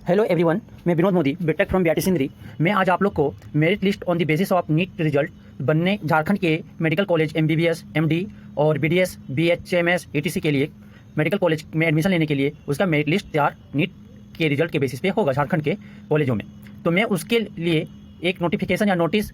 Hello everyone, मैं Vinod Modi, BTech from BIT Sindri. मैं आज आप लोग को merit list on the basis of NEET result बनने झारखंड के मेडिकल कॉलेज एमबीबीएस, एमडी और बीडीएस, बीएचएमएस, एटीसी के लिए मेडिकल कॉलेज में एडमिशन लेने के लिए उसका मेरिट लिस्ट तैयार नीट के रिजल्ट के बेसिस पे होगा झारखंड के कॉलेजों में। तो मैं उसके लिए एक नोटिफिकेशन या नोटिस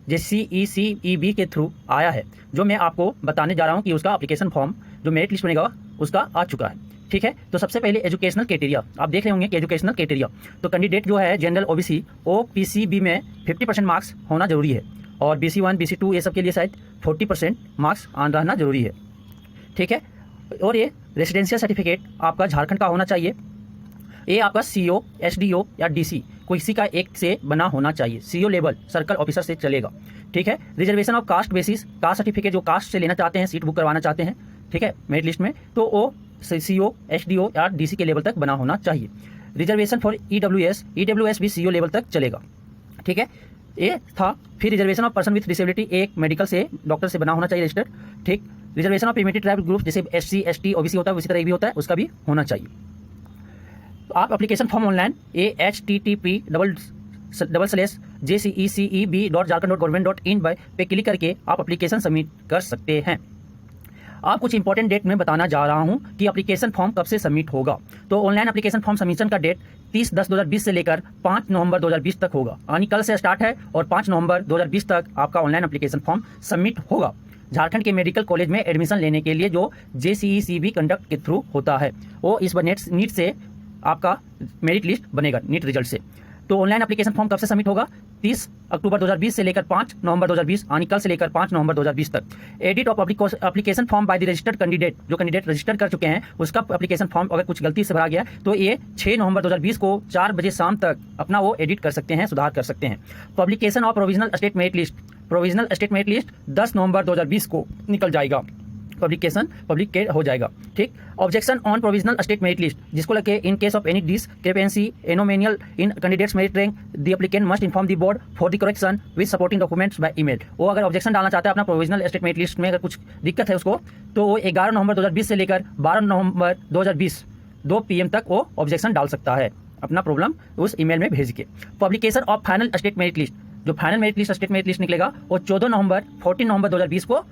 JCECEB के थ्रू आया है, जो मैं आपको बताने जा रहा हूँ कि उसका एप्लीकेशन फॉर्म जो मेरिट लिस्ट बनेगा उसका आ चुका है। ठीक है, तो सबसे पहले एजुकेशनल क्राइटेरिया आप देख रहे होंगे कि एजुकेशनल क्राइटेरिया तो कैंडिडेट जो है जनरल ओबीसी OPCB में 50% मार्क्स होना जरूरी है, और BC1 BC2 ये सब के लिए शायद 40% मार्क्स आन रहना जरूरी है। ठीक है, और ये रेसिडेंशियल सर्टिफिकेट आपका झारखंड का होना चाहिए। ये आपका CO, SDO या DC किसी का एक से बना होना चाहिए। CO लेवल सर्कल ऑफिसर से चलेगा। ठीक है, reservation of caste basis caste certificate जो कास्ट से लेना चाहते हैं, सीट बुक करवाना चाहते हैं, ठीक है, मेरिट लिस्ट में, तो वो CO, SDO या DC के लेवल तक बना होना चाहिए। रिजर्वेशन फॉर EWS भी CO लेवल तक चलेगा। ठीक है, ये था। फिर reservation of person with disability एक मेडिकल से डॉक्टर से बना होना चाहिए रजिस्टर्ड। ठीक, reservation of limited tribal group जैसे SC ST OBC होता है उसी तरह भी होता है, उसका भी होना चाहिए। तो आप एप्लीकेशन फॉर्म ऑनलाइन http://jceceb.jharkhand.government.in पे क्लिक करके आप एप्लीकेशन सबमिट कर सकते हैं। आप कुछ इंपॉर्टेंट डेट में बताना जा रहा हूं कि एप्लीकेशन फॉर्म कब से सबमिट होगा। तो ऑनलाइन एप्लीकेशन फॉर्म सबमिशन का डेट 30/10/2020 से लेकर 5 नवंबर 2020 तक होगा, यानी कल से स्टार्ट है और 5 नवंबर 2020 तक आपका ऑनलाइन एप्लीकेशन फॉर्म सबमिट होगा झारखंड के मेडिकल कॉलेज में एडमिशन लेने के लिए, जो JCECB कंडक्ट के थ्रू होता है। वो इस बार नीट से आपका मेरिट लिस्ट बनेगा नीट रिजल्ट से। तो ऑनलाइन एप्लीकेशन फॉर्म कब से सबमिट होगा? 30 अक्टूबर 2020 से लेकर 5 नवंबर 2020, यानी कल से लेकर 5 नवंबर 2020 तक। Edit of application form by the registered candidate, जो कैंडिडेट रजिस्टर कर चुके हैं उसका एप्लीकेशन फॉर्म अगर कुछ गलती से भरा गया तो ये 6 नवंबर 2020 को 4 बजे शाम तक अपना वो एडिट कर सकते हैं, सुधार कर सकते हैं। Publication of provisional state merit list 10 नवंबर 2020 को निकल जाएगा, पब्लिकेशन पब्लिक हो जाएगा। ठीक, objection on provisional state merit list जिसको लगे in case of any discrepancy anomaly in candidates merit rank the applicant must inform the board for the correction with supporting documents by email. वो अगर objection डालना चाहता है अपना provisional state merit list में, अगर कुछ दिक्कत है उसको, तो वो 11 नवंबर 2020 से लेकर 12 नवंबर 2020 2 PM तक वो ऑब्जेक्शन डाल सकता है, अपना प्रॉब्लम उस ईमेल में भेज के। Publication of final state merit list, जो final merit list state merit list निकलेगा वो 14 नवंबर 2020 को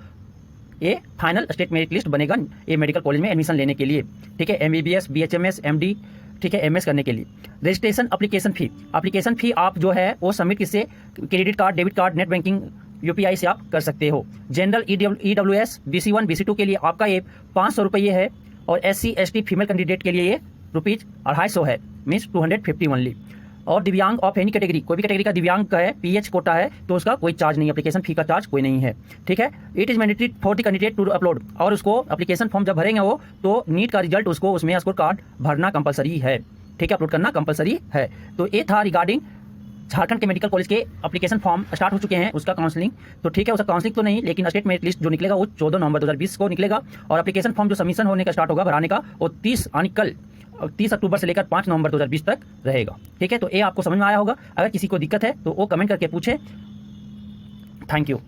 ये फाइनल स्टेट मेरिट लिस्ट बनेगा ये मेडिकल कॉलेज में एडमिशन लेने के लिए। ठीक है, MBBS, BHMS, MD, ठीक है, MS करने के लिए। रजिस्ट्रेशन एप्लीकेशन फ़ी आप जो है वो सबमिट किससे? Credit card, debit card, net banking, UPI से आप कर सकते हो। जनरल EWS BC1 BC2 के लिए आपका ये 500 रुपये है, और SC ST फीमेल कैंडिडेट के लिए ये ₹250 है, मीन्स 250 ओनली। और दिव्यांग ऑफ एनी कैटेगरी, कोई भी कैटेगरी का दिव्यांग का है, PH कोटा है, तो उसका कोई चार्ज नहीं, एप्लीकेशन फी का चार्ज कोई नहीं है। ठीक है, it is mandatory for the candidate to upload, और उसको एप्लीकेशन फॉर्म जब भरेंगे वो, तो नीट का रिजल्ट उसको उसमें स्कोर कार्ड भरना कंपलसरी है। ठीक है, अपलोड करना कंपलसरी है। तो ये था रिगार्डिंग झारखंड के मेडिकल कॉलेज के एप्लीकेशन फॉर्म स्टार्ट हो चुके हैं, उसका काउंसलिंग। तो ठीक है, उसका काउंसलिंग तो नहीं, लेकिन स्टेट मेरिट लिस्ट जो निकलेगा वो 14 नवंबर 2020 को निकलेगा, और एप्लीकेशन फॉर्म जो सबमिशन होने का स्टार्ट होगा भराने का वो 30 यानी कल 30 अक्टूबर से लेकर 5 नवंबर 2020 तक रहेगा। ठीक है, तो ये आपको समझ में आया होगा। अगर किसी को दिक्कत है तो वो कमेंट करके पूछे। Thank you.